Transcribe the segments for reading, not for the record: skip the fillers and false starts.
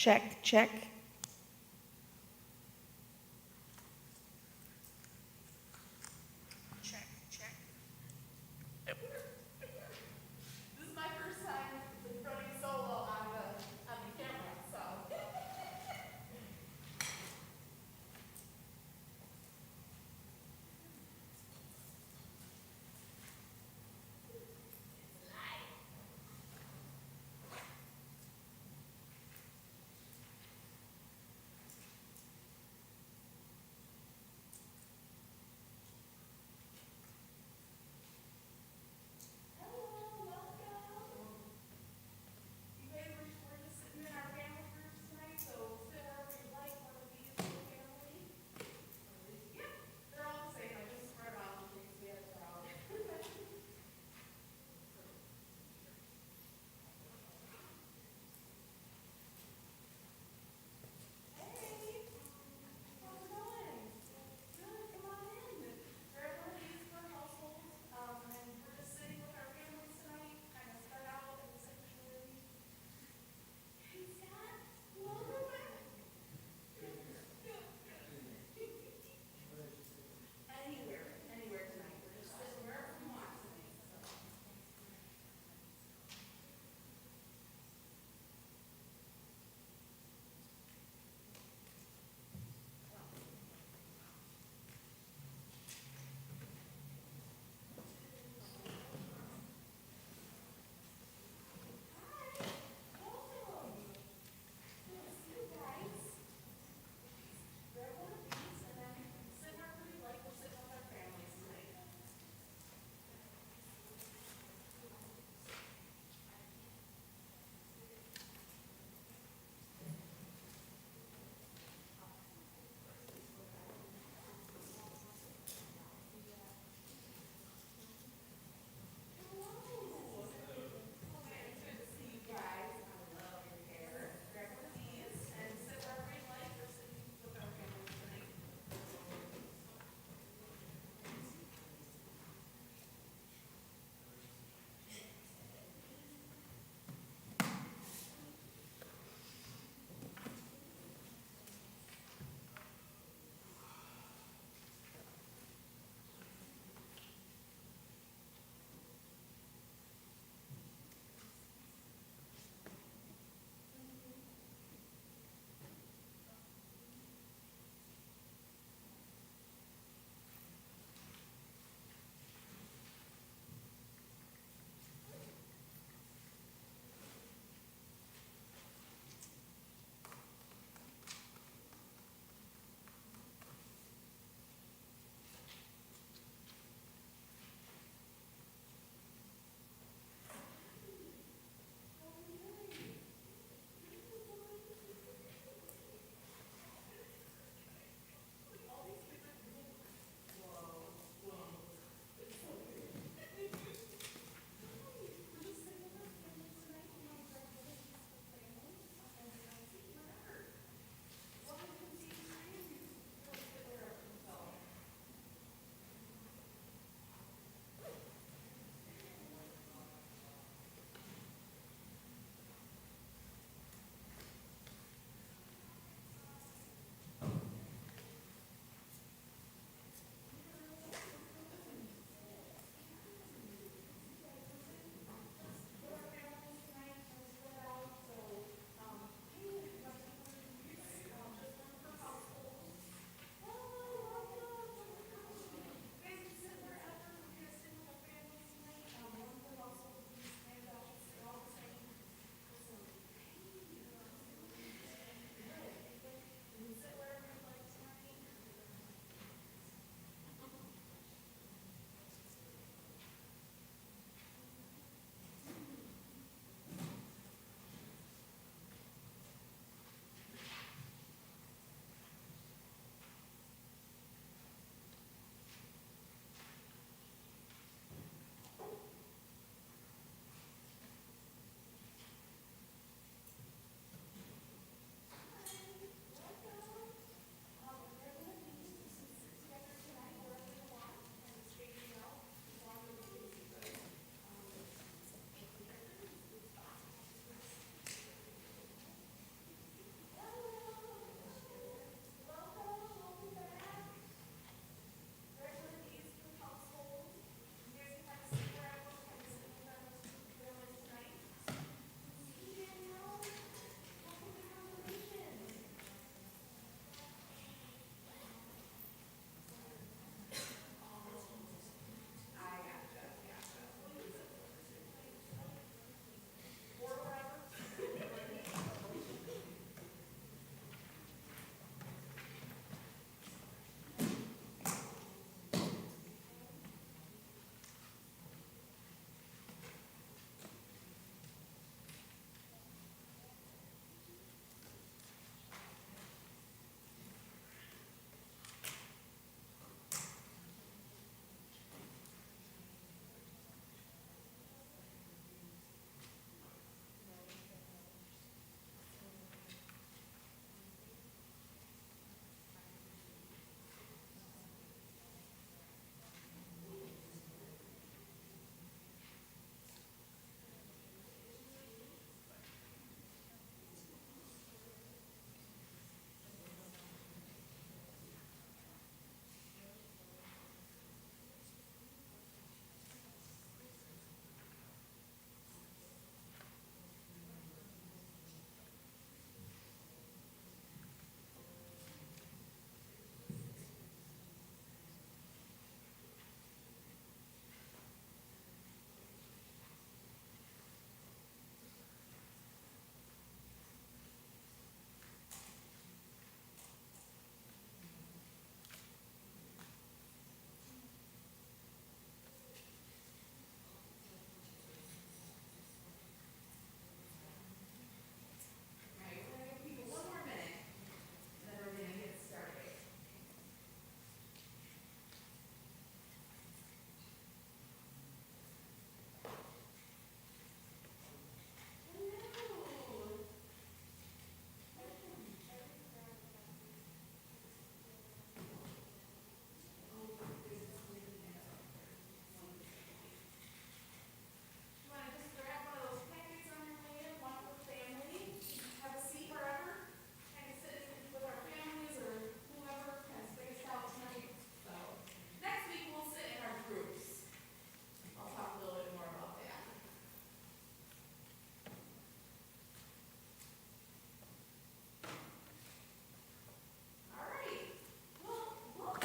Check, check. This is my first time running solo on the camera, so.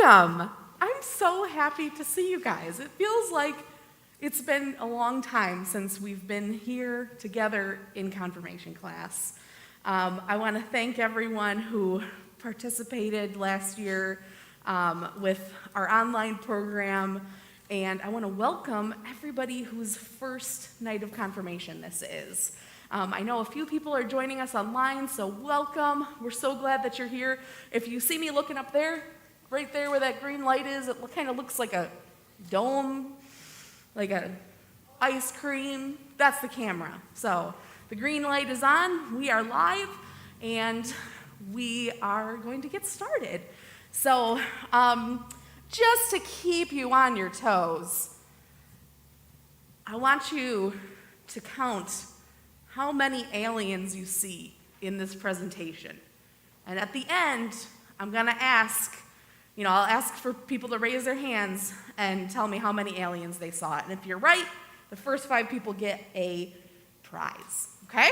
welcome. I'm so happy to see you guys. It feels like it's been a long time since we've been here together in confirmation class. I want to thank everyone who participated last year with our online program, and I want to welcome everybody whose first night of confirmation this is. I know a few people are joining us online, so welcome. We're so glad that you're here. If you see me looking up there, right there where that green light is, it kind of looks like a dome, like a ice cream. That's the camera. So the green light is on, we are live, and we are going to get started. So just to keep you on your toes, I want you to count how many aliens you see in this presentation. And at the end, I'm gonna ask, I'll ask for people to raise their hands and tell me how many aliens they saw. And if you're right, the first 5 people get a prize, okay?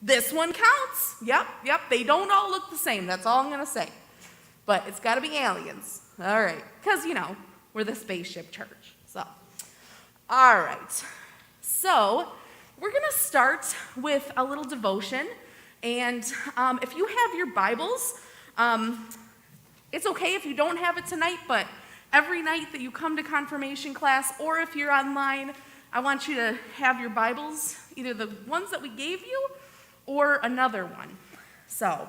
This one counts. Yep, they don't all look the same, that's all I'm gonna say. But it's gotta be aliens, all right, because, we're the spaceship church, so. All right, so we're gonna start with a little devotion, and if you have your Bibles, it's okay if you don't have it tonight, but every night that you come to confirmation class, or if you're online, I want you to have your Bibles, either the ones that we gave you, or another one. So,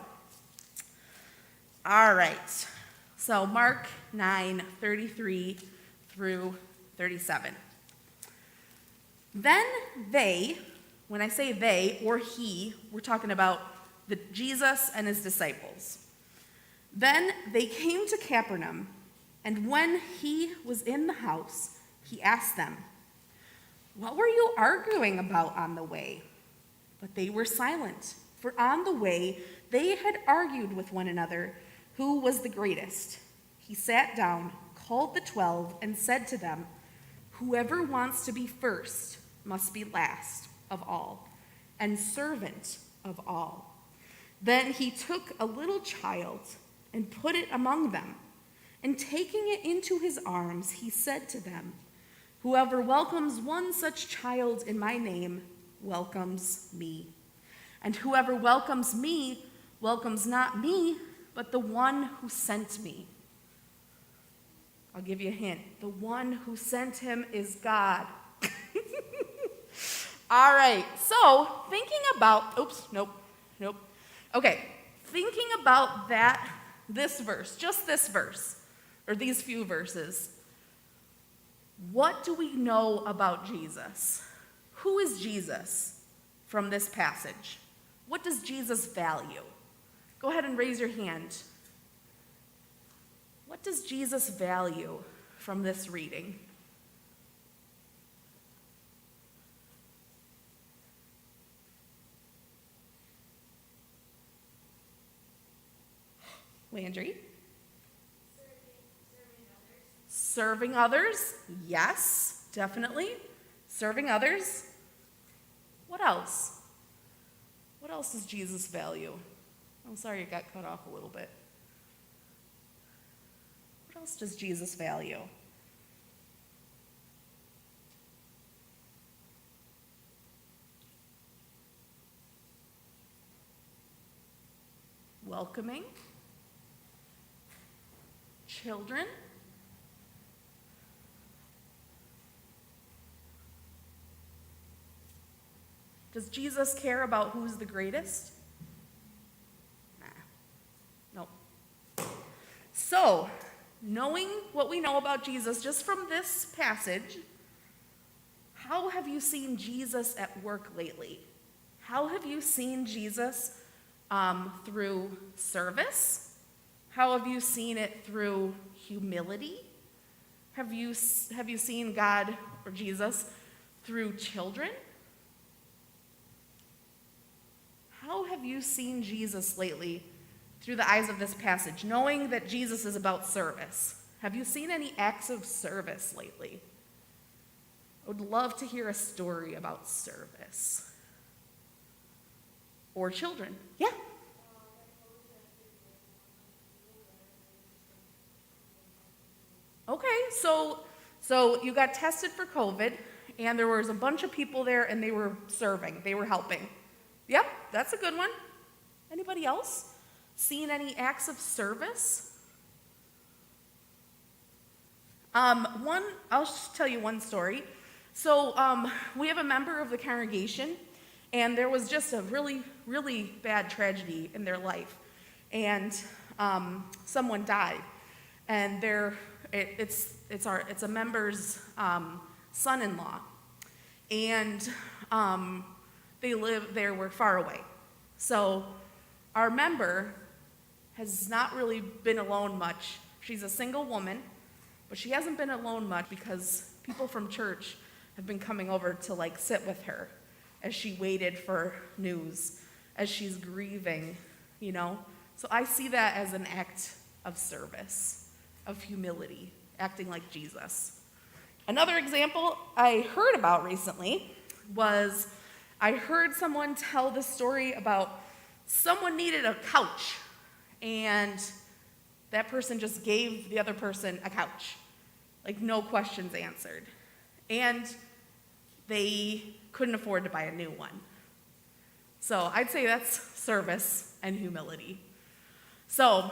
all right, so Mark 9:33 through 37. Then they, when I say they or he, we're talking about Jesus and his disciples. Then they came to Capernaum, and when he was in the house, he asked them, "What were you arguing about on the way?" But they were silent, for on the way they had argued with one another who was the greatest. He sat down, called the 12, and said to them, "Whoever wants to be first must be last of all, and servant of all." Then he took a little child and put it among them, and taking it into his arms, he said to them, "Whoever welcomes one such child in my name welcomes me. And whoever welcomes me welcomes not me, but the one who sent me." I'll give you a hint. The one who sent him is God. All right, so thinking about, thinking about this verse, just this verse, or these few verses, what do we know about Jesus? Who is Jesus from this passage? What does Jesus value? Go ahead and raise your hand. What does Jesus value from this reading? Landry? Serving others. Yes, definitely. Serving others. What else? What else does Jesus value? I'm sorry it got cut off a little bit. What else does Jesus value? Welcoming. Children. Does Jesus care about who's the greatest? Nah. Nope. So, knowing what we know about Jesus just from this passage, how have you seen Jesus at work lately? How have you seen Jesus through service? How have you seen it through humility? Have you seen God or Jesus through children? How have you seen Jesus lately through the eyes of this passage, knowing that Jesus is about service? Have you seen any acts of service lately? I would love to hear a story about service. Or children. Yeah. Okay, so you got tested for COVID, and there was a bunch of people there, and they were serving, they were helping. Yep, that's a good one. Anybody else seen any acts of service? I'll just tell you one story. So we have a member of the congregation, and there was just a really, really bad tragedy in their life, and someone died, and it's a member's son-in-law, and they were far away. So our member has not really been alone much. She's a single woman, but she hasn't been alone much because people from church have been coming over to like sit with her as she waited for news, as she's grieving, you know? So I see that as an act of service, of humility, acting like Jesus. Another example I heard about recently was I heard someone tell the story about someone needed a couch, and that person just gave the other person a couch, like no questions answered. And they couldn't afford to buy a new one. So I'd say that's service and humility. So,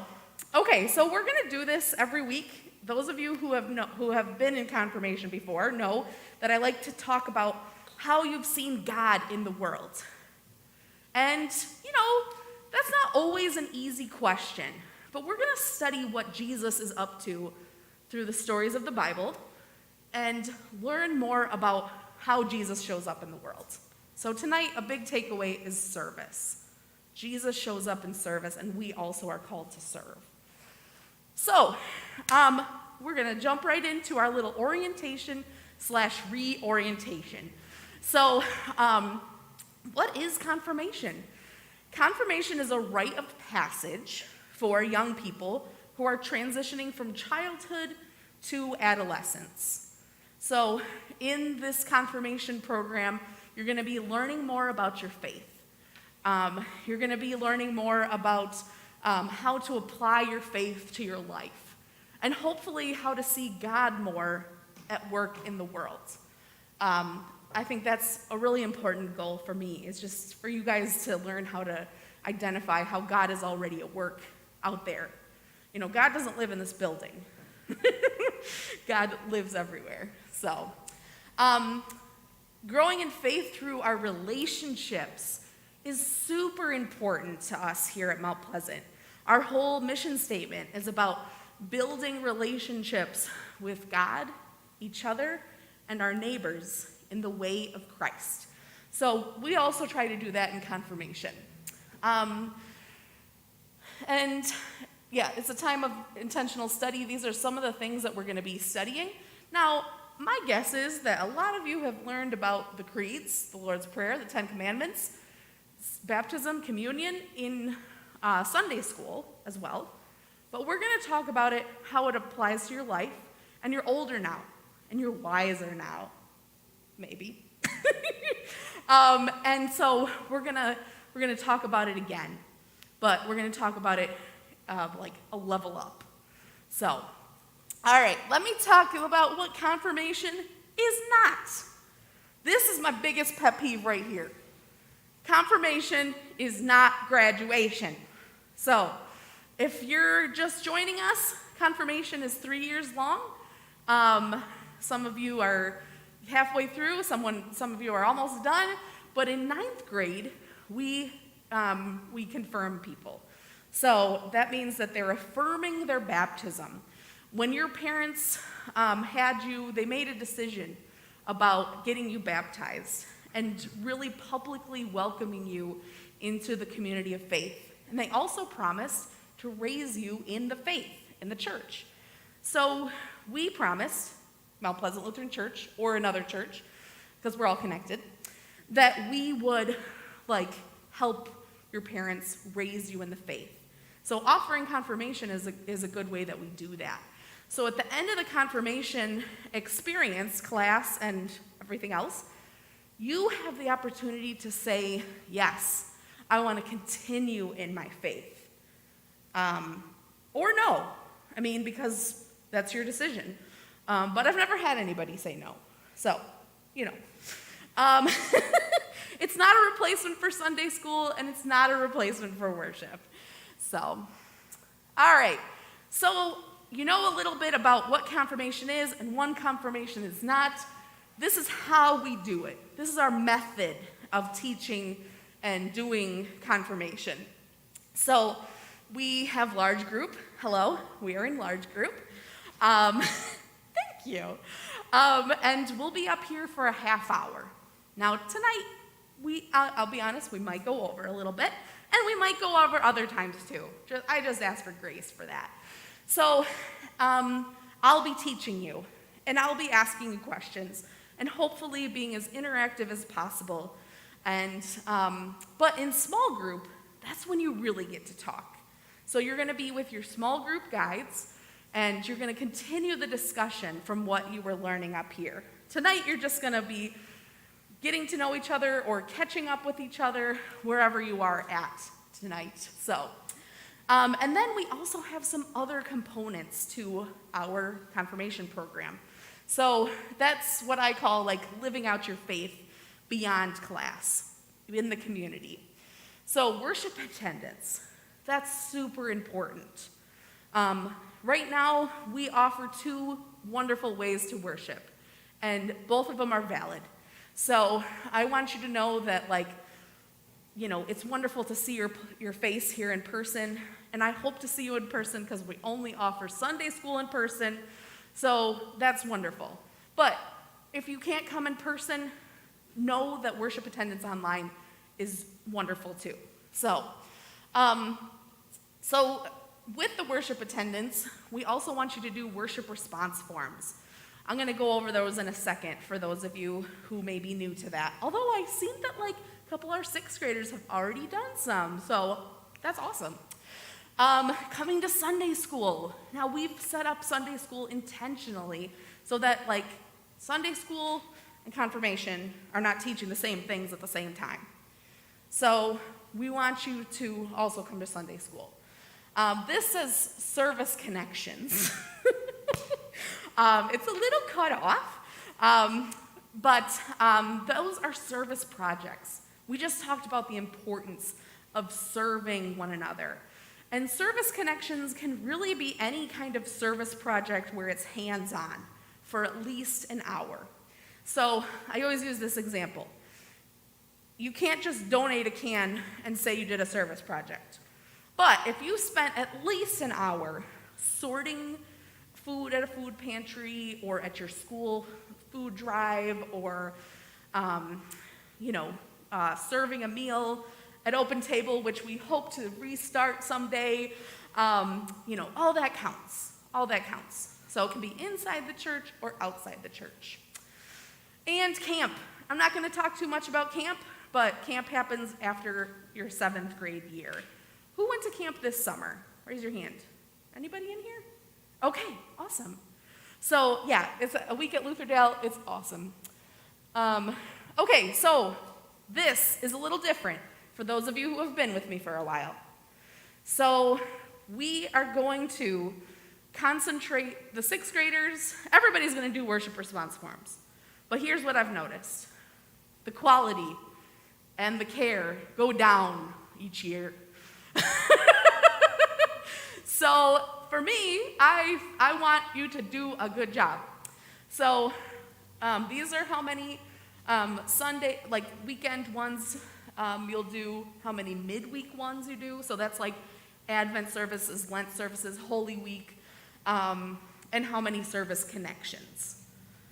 okay, so we're going to do this every week. Those of you who have been in confirmation before know that I like to talk about how you've seen God in the world. And, you know, that's not always an easy question, but we're going to study what Jesus is up to through the stories of the Bible and learn more about how Jesus shows up in the world. So tonight, a big takeaway is service. Jesus shows up in service, and we also are called to serve. So, we're going to jump right into our little orientation/reorientation. So, what is confirmation? Confirmation is a rite of passage for young people who are transitioning from childhood to adolescence. So, in this confirmation program, you're going to be learning more about your faith. You're going to be learning more about how to apply your faith to your life, and hopefully how to see God more at work in the world. I think that's a really important goal for me, is just for you guys to learn how to identify how God is already at work out there. You know, God doesn't live in this building. God lives everywhere. So, growing in faith through our relationships is super important to us here at Mount Pleasant. Our whole mission statement is about building relationships with God, each other, and our neighbors in the way of Christ. So we also try to do that in confirmation. And yeah, it's a time of intentional study. These are some of the things that we're going to be studying. Now, my guess is that a lot of you have learned about the creeds, the Lord's Prayer, the Ten Commandments, baptism, communion in Sunday school as well. But we're going to talk about it, how it applies to your life, and you're older now, and you're wiser now, maybe. And so we're gonna talk about it again, but we're gonna talk about it like a level up. So, all right, let me talk about what confirmation is not. This is my biggest pet peeve right here. Confirmation is not graduation. So, if you're just joining us, confirmation is 3 years long. Some of you are halfway through, some of you are almost done, but in 9th grade, we confirm people. So that means that they're affirming their baptism. When your parents they made a decision about getting you baptized and really publicly welcoming you into the community of faith. And they also promised to raise you in the faith, in the church. So we promised, Mount Pleasant Lutheran Church, or another church, because we're all connected, that we would help your parents raise you in the faith. So offering confirmation is a good way that we do that. So at the end of the confirmation experience, class, and everything else, you have the opportunity to say, yes, I want to continue in my faith. Or no, because that's your decision. But I've never had anybody say no. So, Um, it's not a replacement for Sunday school, and it's not a replacement for worship. So, all right. So, you know a little bit about what confirmation is and what confirmation is not. This is how we do it. This is our method of teaching and doing confirmation. So, we have large group. Hello, we are in large group. Thank you. And we'll be up here for a half hour. Now, tonight, I'll be honest, we might go over a little bit, and we might go over other times too. I just ask for grace for that. So, I'll be teaching you, and I'll be asking you questions, and hopefully being as interactive as possible. And, but in small group, that's when you really get to talk. So you're going to be with your small group guides, and you're going to continue the discussion from what you were learning up here. Tonight, you're just going to be getting to know each other or catching up with each other wherever you are at tonight. So, and then we also have some other components to our confirmation program. So that's what I call like living out your faith beyond class in the community. So worship attendance, that's super important. Right now, we offer 2 wonderful ways to worship, and both of them are valid. So I want you to know that, it's wonderful to see your face here in person, and I hope to see you in person because we only offer Sunday school in person, so that's wonderful. But if you can't come in person, know that worship attendance online is wonderful too. So with the worship attendance, we also want you to do worship response forms. I'm going to go over those in a second for those of you who may be new to that. Although I've seen that a couple of our 6th graders have already done some, so that's awesome. Coming to Sunday school. Now we've set up Sunday school intentionally so that Sunday school and confirmation are not teaching the same things at the same time. So we want you to also come to Sunday school. This says service connections. It's a little cut off, but those are service projects. We just talked about the importance of serving one another. And service connections can really be any kind of service project where it's hands-on for at least an hour. So I always use this example. You can't just donate a can and say you did a service project. But if you spent at least an hour sorting food at a food pantry or at your school food drive or, serving a meal at Open Table, which we hope to restart someday, all that counts. All that counts. So it can be inside the church or outside the church. And camp. I'm not going to talk too much about camp, but camp happens after your 7th grade year. Who went to camp this summer? Raise your hand. Anybody in here? Okay, awesome. So yeah, it's a week at Lutherdale. It's awesome. Okay, so this is a little different for those of you who have been with me for a while. So we are going to concentrate, the 6th graders, everybody's going to do worship response forms. But here's what I've noticed. The quality and the care go down each year. So for me, I want you to do a good job. So these are how many Sunday, weekend ones you'll do, how many midweek ones you do. So that's Advent services, Lent services, Holy Week, and how many service connections.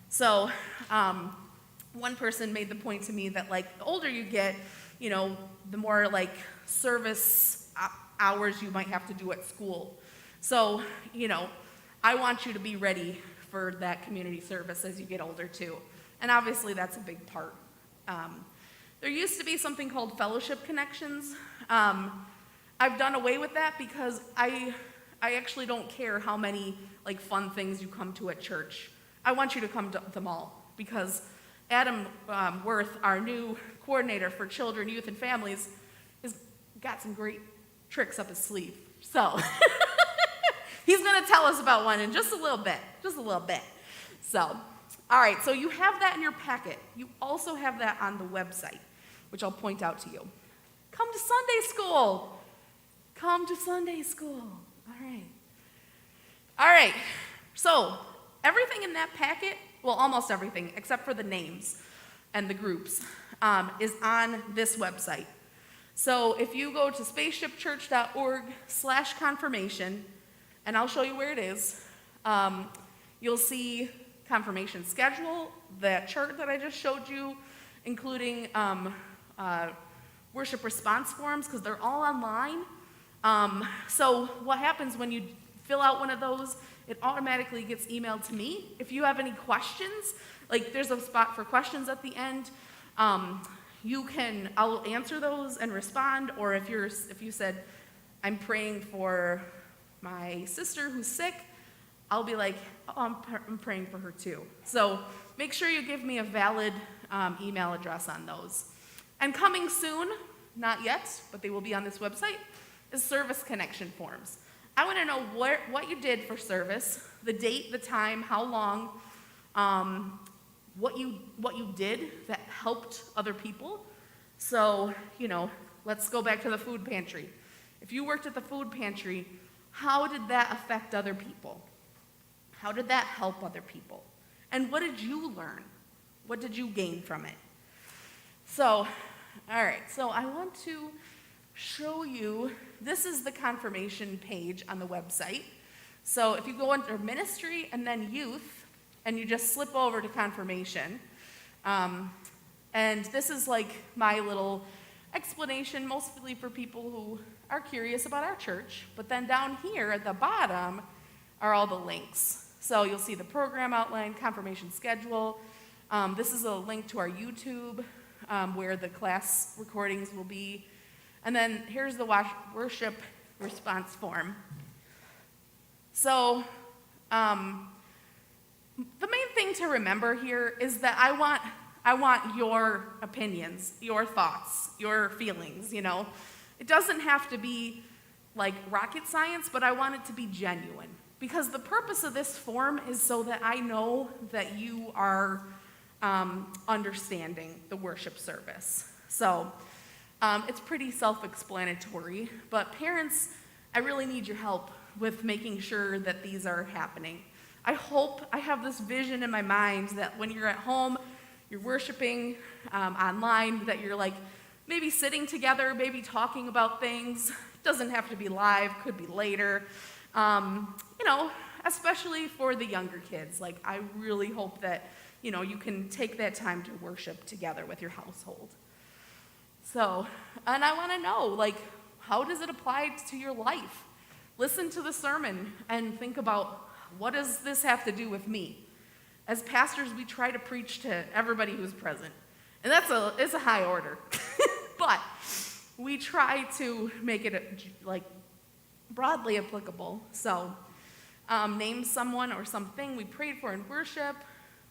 So one person made the point to me that the older you get, the more service hours you might have to do at school. So, I want you to be ready for that community service as you get older too. And obviously that's a big part. There used to be something called fellowship connections. I've done away with that because I actually don't care how many fun things you come to at church. I want you to come to them all because Adam Worth, our new coordinator for children, youth, and families, has got some great tricks up his sleeve. So he's going to tell us about one in just a little bit. So, all right, so you have that in your packet. You also have that on the website, which I'll point out to you. Come to Sunday school. Come to Sunday school. All right. All right, so everything in that packet, well, almost everything, except for the names and the groups, is on this website. So if you go to spaceshipchurch.org/confirmation, and I'll show you where it is, you'll see confirmation schedule, that chart that I just showed you, including worship response forms, because they're all online. So what happens when you fill out one of those, it automatically gets emailed to me. If you have any questions, like there's a spot for questions at the end, I'll answer those and respond, or if you said, I'm praying for my sister who's sick, I'll be like, oh, I'm praying for her too. So make sure you give me a valid email address on those. And coming soon, not yet, but they will be on this website, is service connection forms. I want to know what you did for service, the date, the time, how long, what you did that helped other people. So, let's go back to the food pantry. If you worked at the food pantry, how did that affect other people? How did that help other people? And what did you learn? What did you gain from it? So, all right, so I want to show you, this is the confirmation page on the website. So if you go under ministry and then youth, and you just slip over to confirmation, and this is like my little explanation, mostly for people who are curious about our church, but then down here at the bottom are all the links. So you'll see the program outline, confirmation schedule. This is a link to our YouTube, where the class recordings will be. And then here's the worship response form. So the main thing to remember here is that I want your opinions, your thoughts, your feelings, It doesn't have to be like rocket science, but I want it to be genuine. Because the purpose of this form is so that I know that you are understanding the worship service. So it's pretty self-explanatory, but parents, I really need your help with making sure that these are happening. I have this vision in my mind that when you're at home, you're worshiping online, that you're like maybe sitting together, maybe talking about things. It doesn't have to be live, could be later. Especially for the younger kids. Like, I really hope that, you can take that time to worship together with your household. So, and I want to know, like, how does it apply to your life? Listen to the sermon and think about, what does this have to do with me? As pastors, we try to preach to everybody who's present. And it's a high order. But we try to make it, broadly applicable. So, name someone or something we prayed for in worship.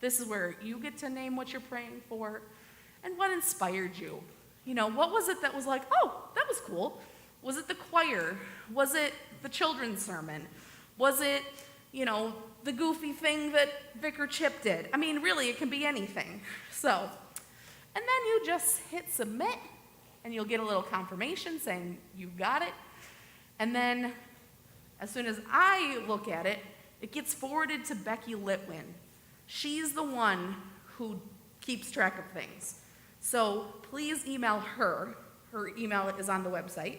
This is where you get to name what you're praying for. And what inspired you? What was it that was like, oh, that was cool? Was it the choir? Was it the children's sermon? Was it, the goofy thing that Vicar Chip did? I mean, really, it can be anything. So, and then you just hit submit, and you'll get a little confirmation saying you've got it. And then, as soon as I look at it, it gets forwarded to Becky Litwin. She's the one who keeps track of things. So please email her. Her email is on the website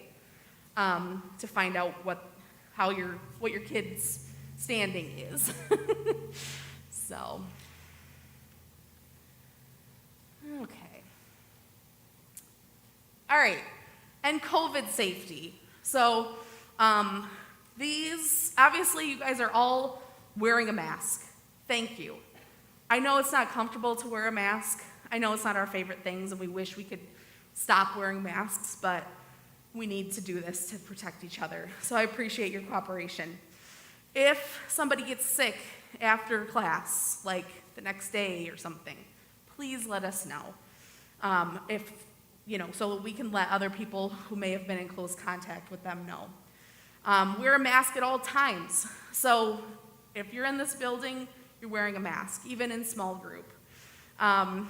to find out what your kid's standing is. So, okay. All right, and COVID safety. So these, obviously you guys are all wearing a mask. Thank you. I know it's not comfortable to wear a mask. I know it's not our favorite things, and we wish we could stop wearing masks, but we need to do this to protect each other. So I appreciate your cooperation. If somebody gets sick after class, like the next day or something, please let us know. So we can let other people who may have been in close contact with them know. Wear a mask at all times. So if you're in this building, you're wearing a mask, even in small group. And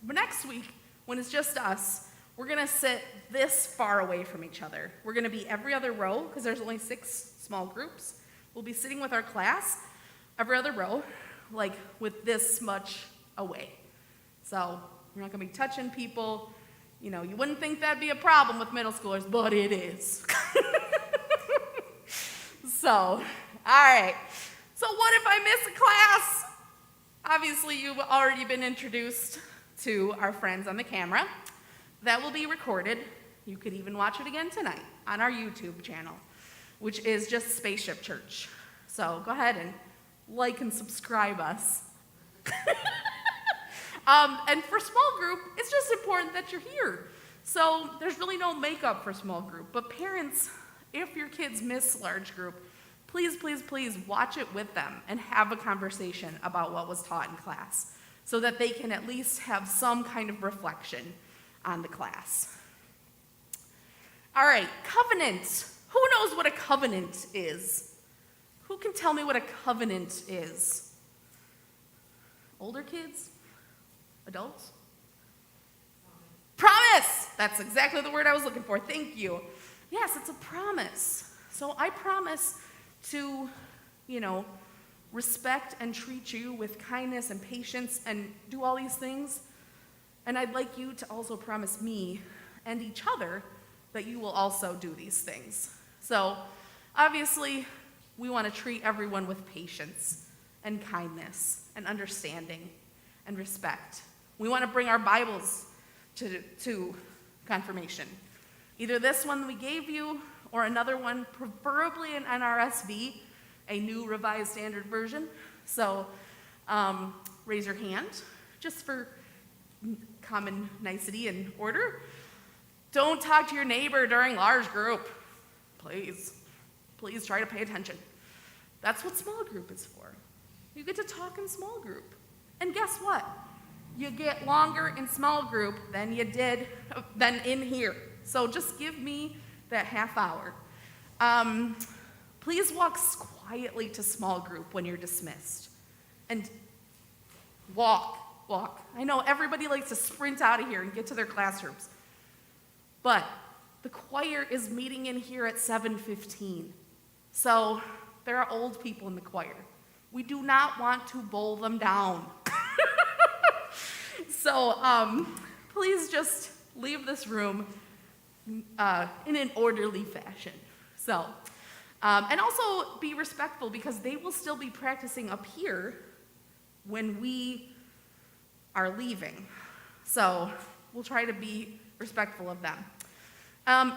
next week, when it's just us, we're gonna sit this far away from each other. We're gonna be every other row, because there's only 6 small groups. We'll be sitting with our class, every other row, like with this much away. So we're not gonna be touching people. You know, you wouldn't think that'd be a problem with middle schoolers, but it is. So, all right. So what if I miss a class? Obviously, you've already been introduced to our friends on the camera. That will be recorded. You could even watch it again tonight on our YouTube channel, which is just Spaceship Church. So go ahead and like and subscribe us. And for small group, it's just important that you're here. So there's really no makeup for small group. But parents, if your kids miss large group, please, please, please watch it with them and have a conversation about what was taught in class so that they can at least have some kind of reflection on the class. All right, covenant. Who knows what a covenant is? Who can tell me what a covenant is? Older kids? Adults? Promise! That's exactly the word I was looking for. Thank you. Yes, it's a promise. So I promise to, respect and treat you with kindness and patience and do all these things. And I'd like you to also promise me and each other that you will also do these things. So obviously, we want to treat everyone with patience and kindness and understanding and respect. We want to bring our Bibles to confirmation. Either this one we gave you or another one, preferably an NRSV, a New Revised Standard Version. So raise your hand just for common nicety and order. Don't talk to your neighbor during large group. Please try to pay attention. That's what small group is for. You get to talk in small group. And guess what? You get longer in small group than in here. So just give me that half hour. Please walk quietly to small group when you're dismissed. And walk. I know everybody likes to sprint out of here and get to their classrooms. But the choir is meeting in here at 7:15. So there are old people in the choir. We do not want to bowl them down. So please just leave this room in an orderly fashion. So, and also be respectful because they will still be practicing up here when we are leaving. So we'll try to be respectful of them.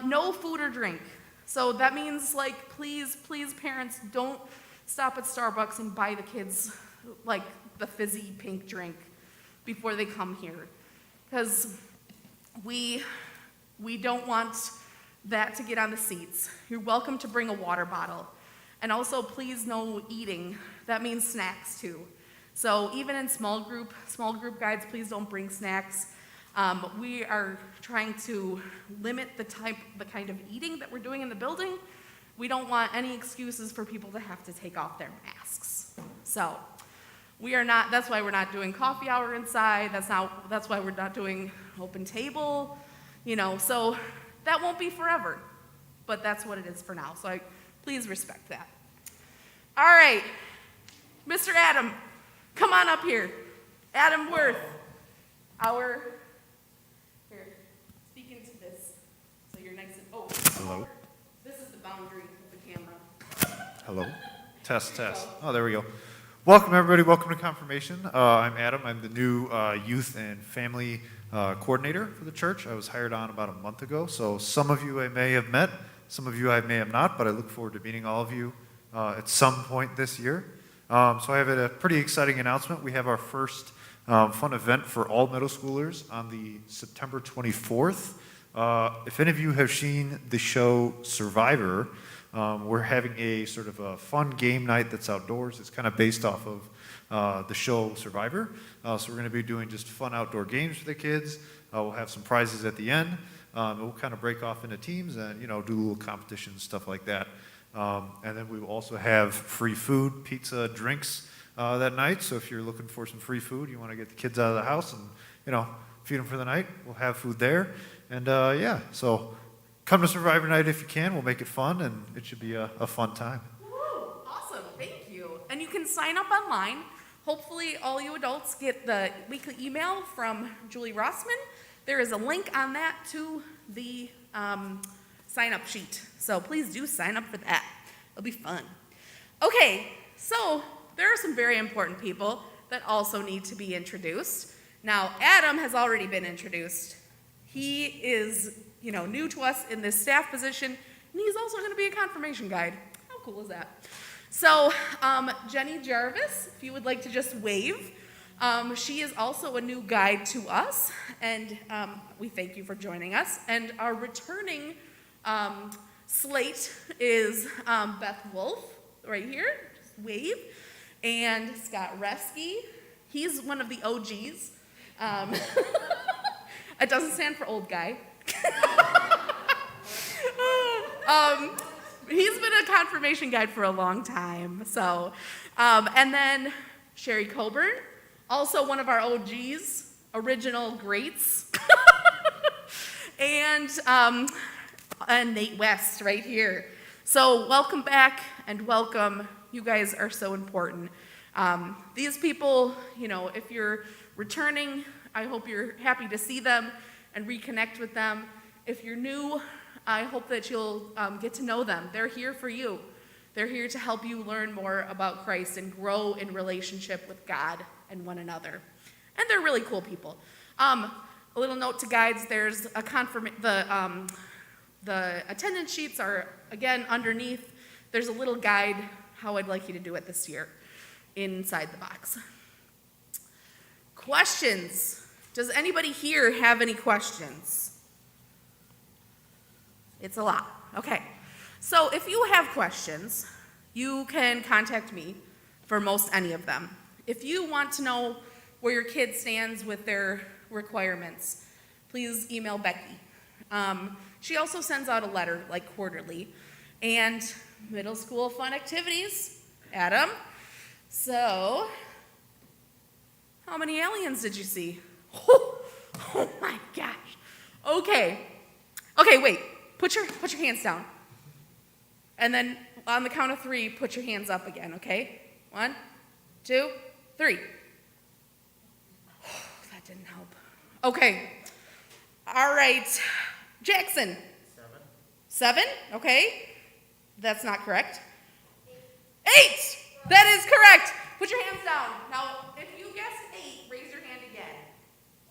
No food or drink. So that means, please, parents, don't stop at Starbucks and buy the kids, the fizzy pink drink before they come here. Because we don't want that to get on the seats. You're welcome to bring a water bottle. And also, please, no eating. That means snacks, too. So even in small group guides, please don't bring snacks. We are trying to limit the kind of eating that we're doing in the building. We don't want any excuses for people to have to take off their masks. So that's why we're not doing coffee hour inside. That's why we're not doing open table, so that won't be forever, but that's what it is for now. So please respect that. All right, Mr. Adam, come on up here. Adam Worth, speak into this, so you're nice and, Hello. This is the boundary of the camera. Hello. Test. Oh, there we go. Welcome, everybody. Welcome to Confirmation. I'm Adam. I'm the new youth and family coordinator for the church. I was hired on about a month ago, so some of you I may have met, some of you I may have not, but I look forward to meeting all of you at some point this year. So I have a pretty exciting announcement. We have our first fun event for all middle schoolers on the September 24th. If any of you have seen the show Survivor, we're having a sort of a fun game night that's outdoors. It's kind of based off of the show Survivor. So we're going to be doing just fun outdoor games for the kids. We'll have some prizes at the end. We'll kind of break off into teams and, do little competitions, stuff like that. And then we will also have free food, pizza, drinks that night. So if you're looking for some free food, you want to get the kids out of the house and, feed them for the night, we'll have food there. And yeah, so come to Survivor Night if you can. We'll make it fun, and it should be a fun time. Woo, awesome, thank you. And you can sign up online. Hopefully all you adults get the weekly email from Julie Rossman. There is a link on that to the sign-up sheet. So please do sign up for that. It'll be fun. Okay, so there are some very important people that also need to be introduced. Now, Adam has already been introduced. He is, new to us in this staff position, and he's also going to be a confirmation guide. How cool is that? So, Jenny Jarvis, if you would like to just wave. She is also a new guide to us, and we thank you for joining us. And our returning slate is Beth Wolf, right here, just wave, and Scott Reske. He's one of the OGs. It doesn't stand for old guy. He's been a confirmation guide for a long time. So, and then Sherry Coburn, also one of our OGs, original greats. and Nate West right here. So welcome back and welcome. You guys are so important. These people, if you're returning, I hope you're happy to see them and reconnect with them. If you're new, I hope that you'll get to know them. They're here for you. They're here to help you learn more about Christ and grow in relationship with God and one another. And they're really cool people. A little note to guides, there's the attendance sheets are, again, underneath. There's a little guide how I'd like you to do it this year inside the box. Questions. Does anybody here have any questions? It's a lot. Okay. So if you have questions, you can contact me for most any of them. If you want to know where your kid stands with their requirements, please email Becky. She also sends out a letter like quarterly. And middle school fun activities, Adam. So, how many aliens did you see? Oh my gosh. Okay, wait. Put your hands down. And then on the count of 3, put your hands up again, okay? 1, 2, 3. That didn't help. Okay. All right. Jackson. 7? Okay. That's not correct. 8! That is correct. Put your hands down. Now, if you guessed 8, raise your hand again.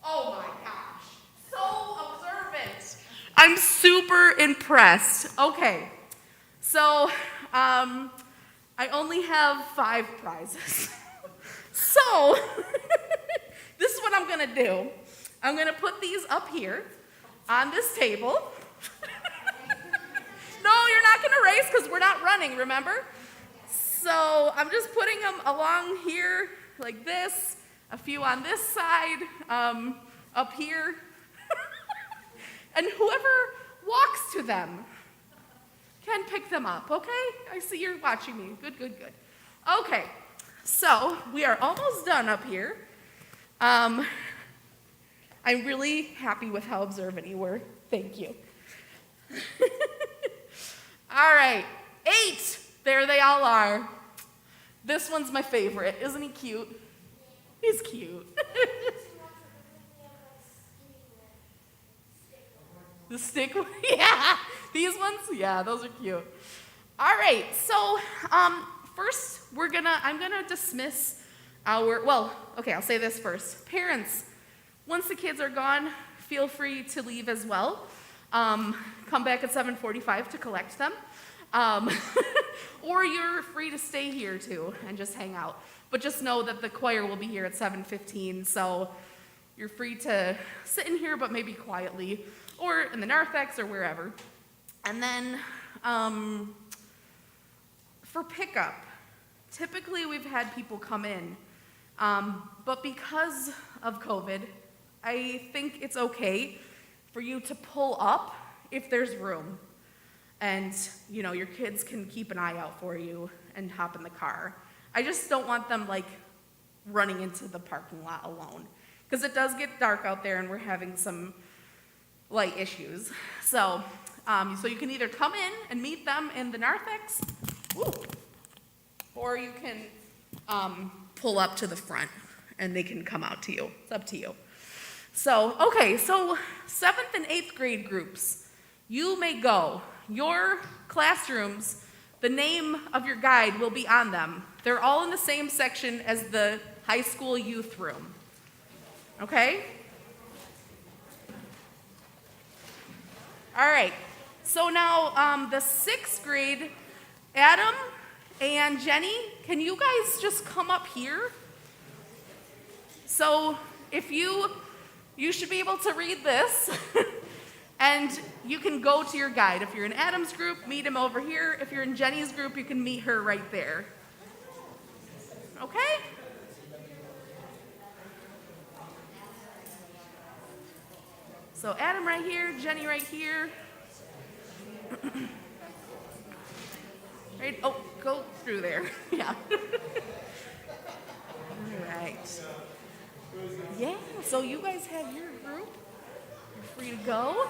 Oh my gosh. So observant. I'm super impressed. Okay. So, I only have 5 prizes. So, this is what I'm going to do. I'm going to put these up here on this table. No, you're not going to race because we're not running, remember? So I'm just putting them along here like this, a few on this side, up here. And whoever walks to them can pick them up, okay? I see you're watching me. Good. Okay, so we are almost done up here. I'm really happy with how observant you were. Thank you. All right, 8. There they all are. This one's my favorite. Isn't he cute? He's cute. The stick one? Yeah. These ones? Yeah, those are cute. All right, so first I'm gonna dismiss I'll say this first. Parents, once the kids are gone, feel free to leave as well. Come back at 7:45 to collect them. Or you're free to stay here too and just hang out. But just know that the choir will be here at 7:15, so you're free to sit in here, but maybe quietly, or in the narthex or wherever. And then for pickup, typically we've had people come in, but because of COVID, I think it's okay for you to pull up if there's room. And, your kids can keep an eye out for you and hop in the car. I just don't want them like running into the parking lot alone. Because it does get dark out there and we're having some light issues. So, so you can either come in and meet them in the narthex, or you can pull up to the front and they can come out to you. It's up to you. So, okay, so 7th and 8th grade groups, you may go. Your classrooms, the name of your guide will be on them. They're all in the same section as the high school youth room. Okay? All right. So now the 6th grade, Adam and Jenny, can you guys just come up here? So if you should be able to read this. And you can go to your guide. If you're in Adam's group, meet him over here. If you're in Jenny's group, you can meet her right there. Okay? So Adam right here, Jenny right here. Right? Oh, go through there. Yeah. All right. Yeah, so you guys have your group. You're free to go.